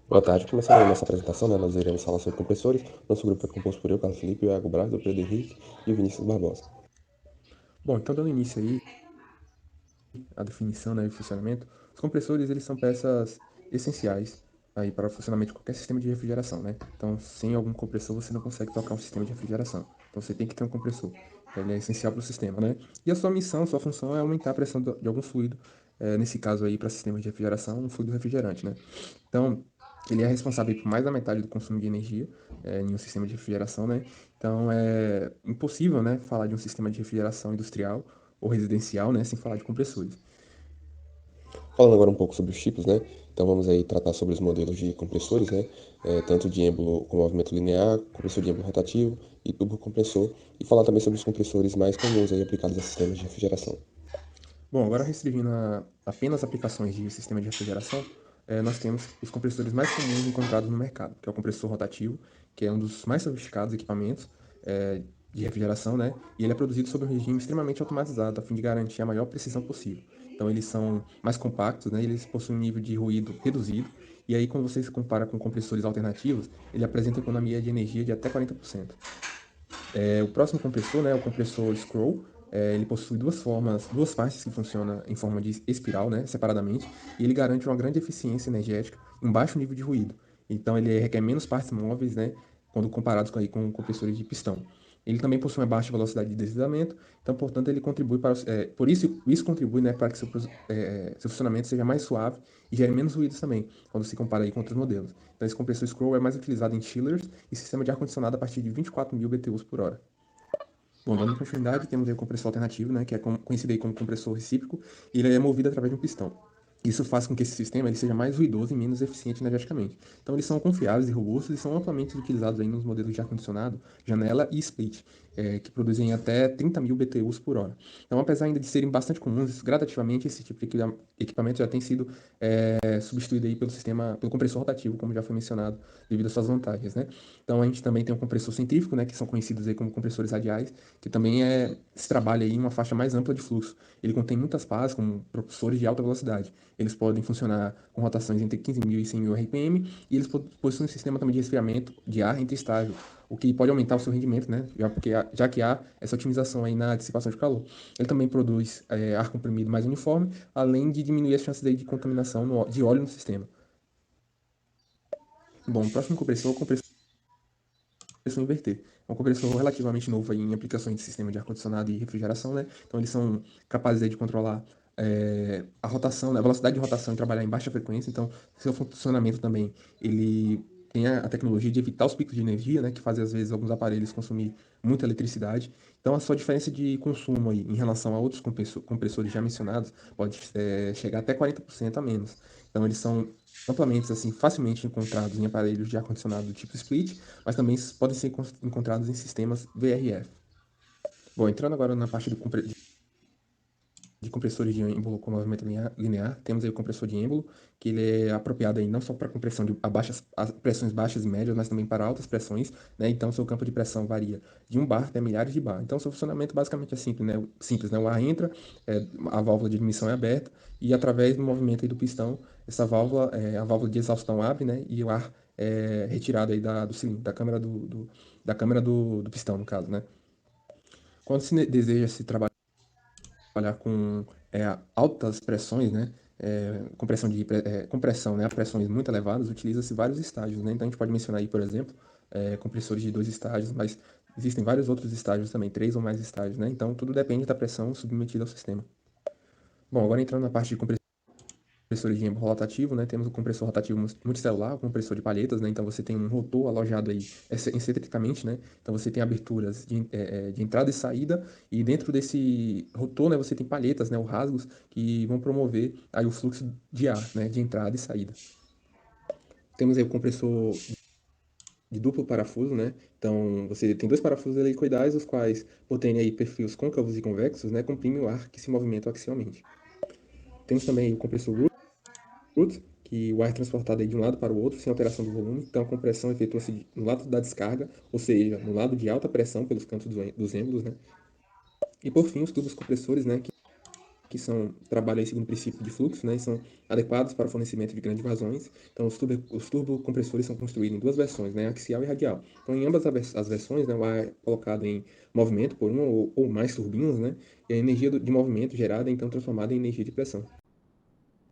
Boa tarde, começando a nossa apresentação, né? Nós iremos falar sobre compressores. Nosso grupo é composto por eu, Carlos Felipe, o Iago Braz, o Pedro Henrique e o Vinícius Barbosa. Bom, então dando início aí à definição, né, e funcionamento, os compressores eles são peças essenciais aí para o funcionamento de qualquer sistema de refrigeração, né? Então, sem algum compressor você não consegue tocar um sistema de refrigeração. Então, você tem que ter um compressor. Ele é essencial para o sistema, né? E a sua missão, sua função é aumentar a pressão de algum fluido, nesse caso aí para sistemas de refrigeração, um fluido refrigerante, né? Então, ele é responsável por mais da metade do consumo de energia em um sistema de refrigeração, né? Então, é impossível, né, falar de um sistema de refrigeração industrial ou residencial, né, sem falar de compressores. Falando agora um pouco sobre os tipos, né? Então vamos aí tratar sobre os modelos de compressores, né? Tanto de êmbolo com movimento linear, compressor de êmbolo rotativo e turbocompressor. E falar também sobre os compressores mais comuns aí aplicados a sistemas de refrigeração. Bom, agora restringindo apenas aplicações de sistema de refrigeração, nós temos os compressores mais comuns encontrados no mercado, que é o compressor rotativo, que é um dos mais sofisticados equipamentos de refrigeração, né? E ele é produzido sob um regime extremamente automatizado, a fim de garantir a maior precisão possível. Então, eles são mais compactos, né? Eles possuem um nível de ruído reduzido, e aí, quando você se compara com compressores alternativos, ele apresenta economia de energia de até 40%. O próximo compressor, né, o compressor scroll, ele possui duas partes que funcionam em forma de espiral, né, separadamente, e ele garante uma grande eficiência energética e um baixo nível de ruído. Então ele requer menos partes móveis, né, quando comparados com compressores de pistão. Ele também possui uma baixa velocidade de deslizamento, então, portanto, ele contribui por isso contribui, né, para que seu funcionamento seja mais suave e gere menos ruídos também, quando se compara aí com outros modelos. Então, esse compressor scroll é mais utilizado em chillers e sistema de ar-condicionado a partir de 24.000 BTUs por hora. Bom, dando continuidade, temos aí o compressor alternativo, né, que é conhecido aí como compressor recíproco, e ele é movido através de um pistão. Isso faz com que esse sistema ele seja mais ruidoso e menos eficiente energeticamente. Então, eles são confiáveis e robustos e são amplamente utilizados aí nos modelos de ar-condicionado, janela e split, que produzem até 30.000 BTUs por hora. Então, apesar ainda de serem bastante comuns, gradativamente esse tipo de equipamento já tem sido substituído aí pelo compressor rotativo, como já foi mencionado, devido às suas vantagens, né? Então, a gente também tem o compressor centrífugo, né, que são conhecidos aí como compressores radiais, que também se trabalha aí em uma faixa mais ampla de fluxo. Ele contém muitas pás, como propulsores de alta velocidade. Eles podem funcionar com rotações entre 15.000 e 100.000 RPM, e eles possuem um sistema também de resfriamento de ar entre estágio, o que pode aumentar o seu rendimento, né? Já que há essa otimização aí na dissipação de calor. Ele também produz ar comprimido mais uniforme, além de diminuir as chances aí de contaminação de óleo no sistema. Bom, o próximo compressor é o compressor inverter. É um compressor relativamente novo aí em aplicações de sistema de ar-condicionado e refrigeração, né? Então eles são capazes aí de controlar a rotação, né? A velocidade de rotação e trabalhar em baixa frequência. Então, seu funcionamento também, ele tem a tecnologia de evitar os picos de energia, né? Que fazem às vezes alguns aparelhos consumir muita eletricidade. Então, a sua diferença de consumo aí em relação a outros compressores já mencionados pode chegar até 40% a menos. Então, eles são amplamente, assim, facilmente encontrados em aparelhos de ar-condicionado do tipo split, mas também podem ser encontrados em sistemas VRF. Bom, entrando agora na parte de compressores de êmbolo com movimento linear, temos aí o compressor de êmbolo, que ele é apropriado aí não só para compressão a pressões baixas e médias, mas também para altas pressões, né? Então, seu campo de pressão varia de 1 bar até milhares de bar. Então, seu funcionamento basicamente é simples, né? Simples, né? O ar entra, a válvula de admissão é aberta, e através do movimento aí do pistão, a válvula de exaustão abre, né? E o ar é retirado aí do cilindro, da câmara do pistão, no caso, né? Quando se deseja se trabalhar com altas pressões, né? Compressão, né? A pressões muito elevadas, utiliza-se vários estágios, né? Então a gente pode mencionar aí, por exemplo, compressores de 2 estágios, mas existem vários outros estágios também, 3 ou mais estágios, né? Então tudo depende da pressão submetida ao sistema. Bom, agora entrando na parte de compressores de êmbolo rotativo, né? Temos o compressor rotativo multicelular, o compressor de palhetas, né? Então você tem um rotor alojado aí excentricamente, né? Então você tem aberturas de entrada e saída, e dentro desse rotor, né, você tem palhetas, né, ou rasgos, que vão promover aí o fluxo de ar, né, de entrada e saída. Temos aí o compressor de duplo parafuso, né? Então você tem 2 parafusos helicoidais, os quais, por terem aí perfis côncavos e convexos, né, comprimem o ar que se movimenta axialmente. Temos também o compressor Root, que o ar é transportado aí de um lado para o outro sem alteração do volume. Então a compressão efetua-se no lado da descarga, ou seja, no lado de alta pressão pelos cantos dos êmbolos, né? E por fim, os tubos compressores, né, que trabalham aí segundo o princípio de fluxo, né, e são adequados para o fornecimento de grandes vazões. Então, os turbocompressores são construídos em duas versões, né, axial e radial. Então, em ambas as versões, né, o ar é colocado em movimento por uma ou mais turbinas, né, e a energia de movimento gerada é então transformada em energia de pressão.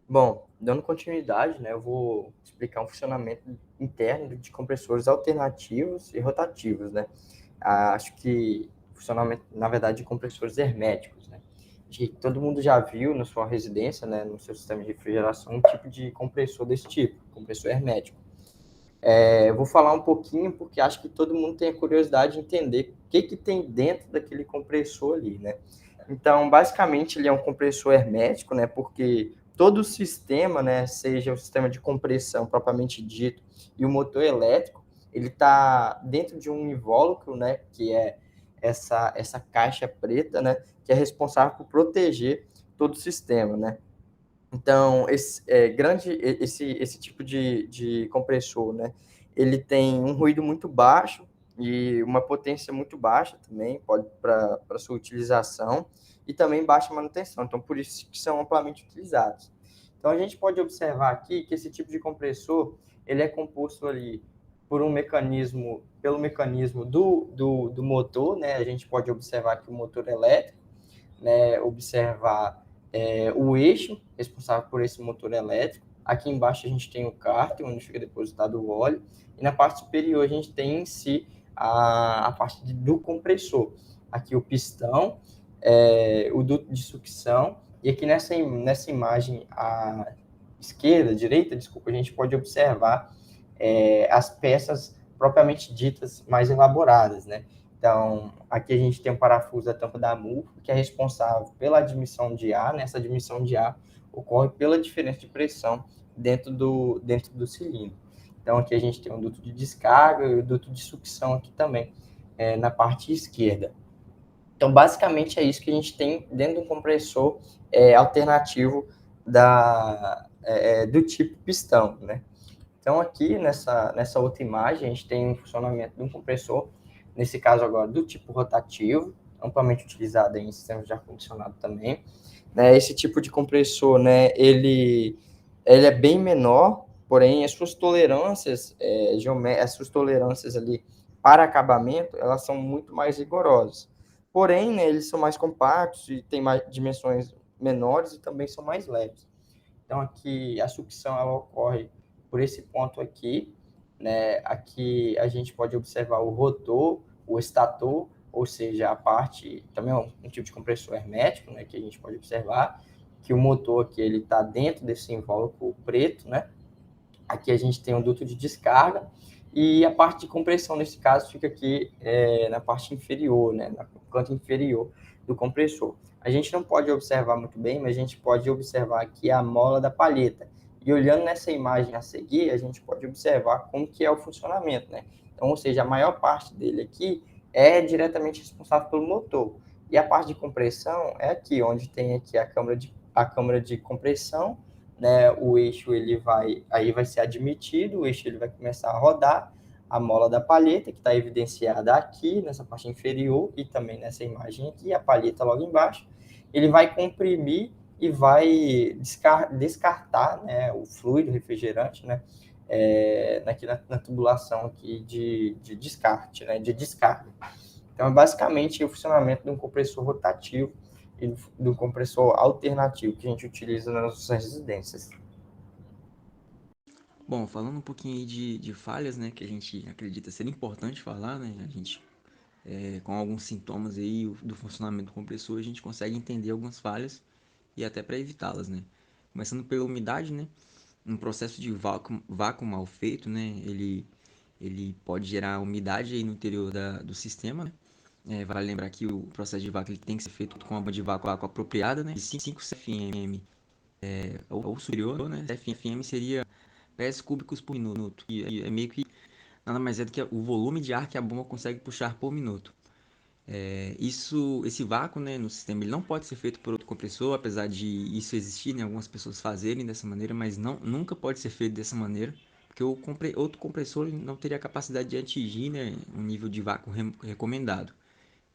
Bom, dando continuidade, né, eu vou explicar um funcionamento interno de compressores alternativos e rotativos, né. Acho que funcionamento, na verdade, de compressores herméticos, né. Acho que todo mundo já viu na sua residência, né, no seu sistema de refrigeração, um tipo de compressor desse tipo, compressor hermético. Eu vou falar um pouquinho porque acho que todo mundo tem a curiosidade de entender o que tem dentro daquele compressor ali, né? Então, basicamente, ele é um compressor hermético, né? Porque todo o sistema, né, seja o sistema de compressão propriamente dito e o motor elétrico, ele está dentro de um invólucro, né, que é essa caixa preta, né, que é responsável por proteger todo o sistema, né? Então, esse tipo de compressor, né, ele tem um ruído muito baixo e uma potência muito baixa também, pode para sua utilização, e também baixa manutenção. Então, por isso que são amplamente utilizados. Então, a gente pode observar aqui que esse tipo de compressor, ele é composto ali pelo mecanismo do motor, né? A gente pode observar aqui o motor elétrico, né, observar o eixo responsável por esse motor elétrico. Aqui embaixo a gente tem o cárter, onde fica depositado o óleo, e na parte superior a gente tem em si a parte do compressor. Aqui o pistão, o duto de sucção, e aqui nessa imagem à direita, desculpa, a gente pode observar as peças propriamente ditas mais elaboradas, né? Então, aqui a gente tem um parafuso da tampa da MUF, que é responsável pela admissão de ar, né? Essa admissão de ar ocorre pela diferença de pressão dentro do cilindro. Então, aqui a gente tem um duto de descarga e o duto de sucção aqui também, na parte esquerda. Então, basicamente, é isso que a gente tem dentro do compressor alternativo do tipo pistão, né? Então, aqui nessa outra imagem, a gente tem um funcionamento de um compressor, nesse caso agora do tipo rotativo, amplamente utilizado em sistemas de ar-condicionado também. Né, esse tipo de compressor, né, ele é bem menor, porém as suas tolerâncias ali para acabamento, elas são muito mais rigorosas. Porém, né, eles são mais compactos e têm mais dimensões menores e também são mais leves. Então, aqui a sucção ela ocorre por esse ponto aqui, né? Aqui a gente pode observar o rotor, o estator, ou seja, a parte, também é um tipo de compressor hermético, né? Que a gente pode observar, que o motor aqui ele está dentro desse invólucro preto, né? Aqui a gente tem um duto de descarga, e a parte de compressão, nesse caso, fica aqui na parte inferior, né? No canto inferior do compressor. A gente não pode observar muito bem, mas a gente pode observar aqui a mola da palheta. E olhando nessa imagem a seguir, a gente pode observar como que é o funcionamento, né? Então, ou seja, a maior parte dele aqui é diretamente responsável pelo motor. E a parte de compressão é aqui, onde tem aqui a câmara de compressão, né? O eixo vai ser admitido, o eixo ele vai começar a rodar, a mola da palheta, que está evidenciada aqui, nessa parte inferior, e também nessa imagem aqui, a palheta logo embaixo, ele vai comprimir e vai descartar, né, o fluido refrigerante, né, aqui na tubulação aqui de descarte, né, de descarga. Então, é basicamente o funcionamento de um compressor rotativo e do compressor alternativo que a gente utiliza nas nossas residências. Bom, falando um pouquinho aí de falhas, né, que a gente acredita ser importante falar, né, a gente, com alguns sintomas aí do funcionamento do compressor, a gente consegue entender algumas falhas e até para evitá-las, né. Começando pela umidade, né, um processo de vácuo mal feito, né, ele pode gerar umidade aí no interior do sistema, né. Vale lembrar que o processo de vácuo ele tem que ser feito com uma bomba de vácuo apropriada, né, de 5 CFM ou superior, né, CFM seria pés cúbicos por minuto. E é meio que nada mais é do que o volume de ar que a bomba consegue puxar por minuto. Esse vácuo, né, no sistema ele não pode ser feito por outro compressor, apesar de isso existir, né, algumas pessoas fazerem dessa maneira, mas nunca pode ser feito dessa maneira, porque outro compressor não teria a capacidade de atingir, né, um nível de vácuo recomendado,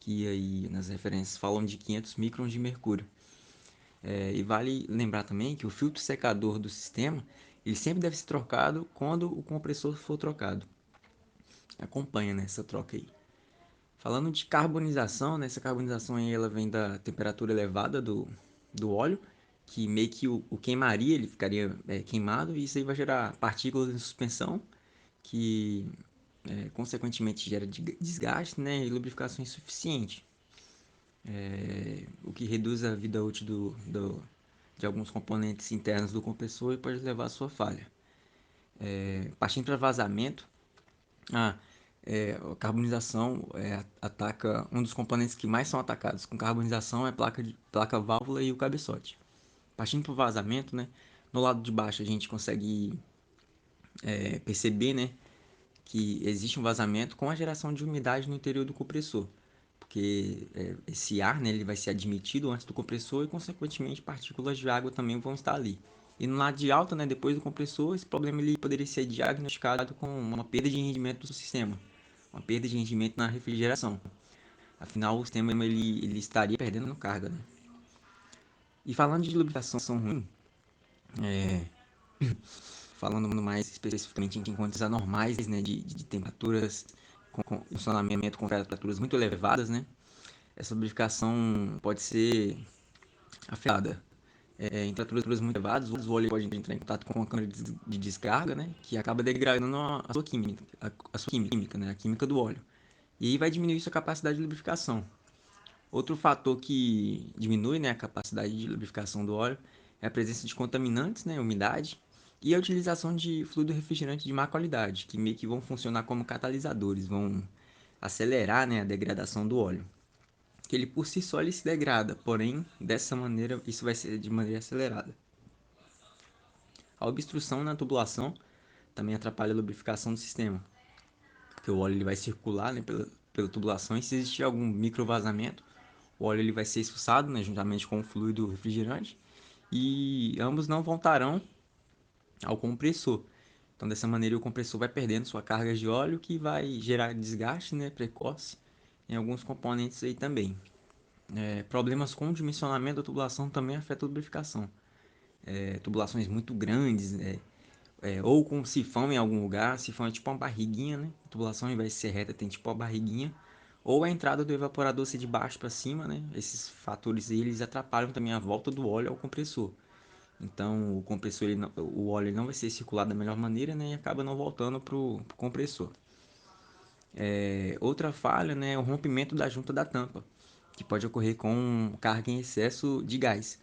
que aí nas referências falam de 500 microns de mercúrio. E vale lembrar também que o filtro secador do sistema, ele sempre deve ser trocado quando o compressor for trocado. Acompanha, né, essa troca aí. Falando de carbonização, né, essa carbonização aí, ela vem da temperatura elevada do óleo, que meio que o queimaria, ele ficaria queimado, e isso aí vai gerar partículas em suspensão, que consequentemente gera desgaste, né, e lubrificação insuficiente, o que reduz a vida útil de alguns componentes internos do compressor e pode levar à sua falha. Partindo para vazamento, a carbonização ataca um dos componentes que mais são atacados com carbonização é a placa válvula e o cabeçote. Partindo para o vazamento, né, no lado de baixo a gente consegue perceber, né, que existe um vazamento com a geração de umidade no interior do compressor, porque esse ar, né, ele vai ser admitido antes do compressor e, consequentemente, partículas de água também vão estar ali. E no lado de alta, né, depois do compressor, esse problema ele poderia ser diagnosticado com uma perda de rendimento do sistema, uma perda de rendimento na refrigeração. Afinal, o sistema ele estaria perdendo carga, né? E falando de lubrificação ruim, falando mais especificamente em condições anormais, né, de temperaturas com funcionamento com temperaturas muito elevadas, né, essa lubrificação pode ser afetada. Em temperaturas muito elevadas, o óleo pode entrar em contato com a câmara de descarga, né, que acaba degradando a sua química, a sua química, né, a química do óleo. E aí vai diminuir sua capacidade de lubrificação. Outro fator que diminui, né, a capacidade de lubrificação do óleo é a presença de contaminantes, né, umidade, e a utilização de fluido refrigerante de má qualidade, que meio que vão funcionar como catalisadores, vão acelerar, né, a degradação do óleo. Que ele por si só ele se degrada, porém, dessa maneira, isso vai ser de maneira acelerada. A obstrução na tubulação também atrapalha a lubrificação do sistema, porque o óleo ele vai circular, né, pela tubulação, e se existir algum microvazamento, o óleo ele vai ser expulsado, né, juntamente com o fluido refrigerante, e ambos não voltarão ao compressor. Então, dessa maneira, o compressor vai perdendo sua carga de óleo, que vai gerar desgaste, né, precoce em alguns componentes aí também. Problemas com o dimensionamento da tubulação também afetam a lubrificação. Tubulações muito grandes, ou com sifão em algum lugar, sifão é tipo uma barriguinha, né? A tubulação, ao invés de ser reta, tem tipo uma barriguinha. Ou a entrada do evaporador ser de baixo para cima, né? Esses fatores eles atrapalham também a volta do óleo ao compressor. Então, o compressor, o óleo ele não vai ser circulado da melhor maneira, né? E acaba não voltando para o compressor. Outra falha, né, é o rompimento da junta da tampa, que pode ocorrer com carga em excesso de gás.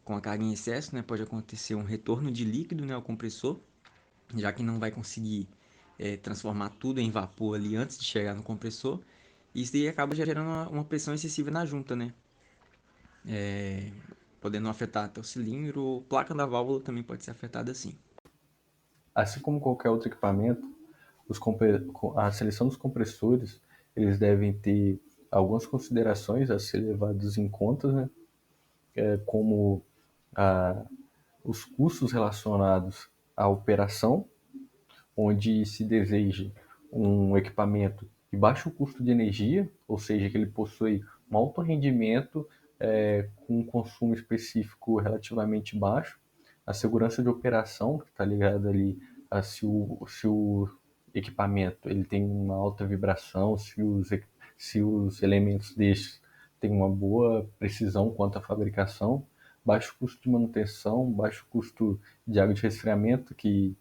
Com a carga em excesso, né, pode acontecer um retorno de líquido, né, ao compressor, já que não vai conseguir transformar tudo em vapor ali antes de chegar no compressor. E isso aí acaba gerando uma pressão excessiva na junta, né? Podendo afetar até o cilindro, ou placa da válvula também pode ser afetada assim. Assim como qualquer outro equipamento, a seleção dos compressores, eles devem ter algumas considerações a ser levadas em conta, né? Como os custos relacionados à operação, onde se deseja um equipamento de baixo custo de energia, ou seja, que ele possui um alto rendimento com um consumo específico relativamente baixo, a segurança de operação, que está ligada ali a se o equipamento ele tem uma alta vibração, se os elementos destes têm uma boa precisão quanto à fabricação, baixo custo de manutenção, baixo custo de água de resfriamento, que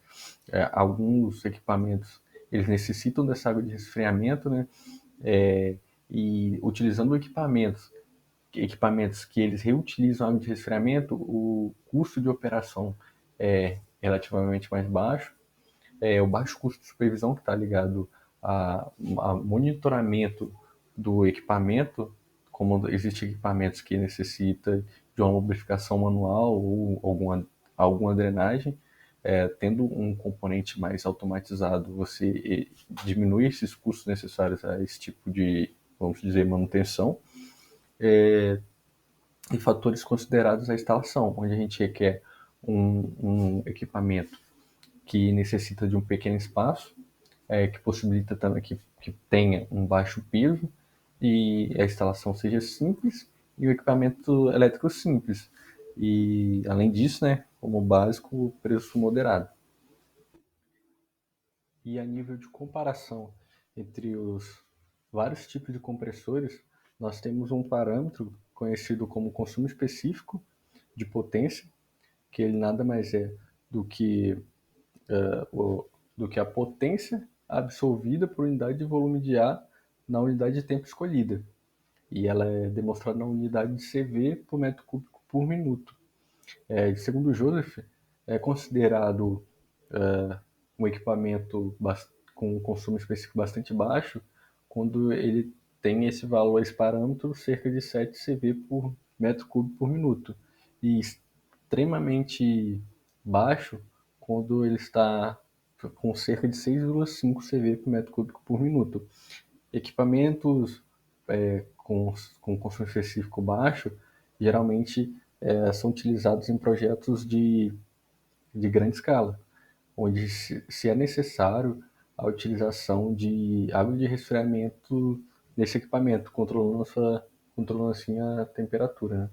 alguns equipamentos eles necessitam dessa água de resfriamento, né? E utilizando equipamentos que eles reutilizam água de resfriamento, o custo de operação é relativamente mais baixo. O baixo custo de supervisão, que está ligado a monitoramento do equipamento, como existem equipamentos que necessitam de uma lubrificação manual ou alguma drenagem, tendo um componente mais automatizado, você diminui esses custos necessários a esse tipo de, vamos dizer, manutenção. E fatores considerados a instalação, onde a gente requer um equipamento que necessita de um pequeno espaço, que possibilita também que tenha um baixo peso e a instalação seja simples e o equipamento elétrico simples. E, além disso, né, como básico, preço moderado. E a nível de comparação entre os vários tipos de compressores, nós temos um parâmetro conhecido como consumo específico de potência, que ele nada mais é do que, do que a potência absorvida por unidade de volume de ar na unidade de tempo escolhida. E ela é demonstrada na unidade de CV por metro cúbico por minuto. Segundo o Joseph, é considerado um equipamento com um consumo específico bastante baixo quando ele tem esse valor, esse parâmetro, cerca de 7 CV por metro cúbico por minuto. E extremamente baixo quando ele está com cerca de 6,5 CV por metro cúbico por minuto. Equipamentos com consumo específico baixo geralmente são utilizados em projetos de grande escala, onde se é necessário a utilização de água de resfriamento nesse equipamento, controlando assim a temperatura, né?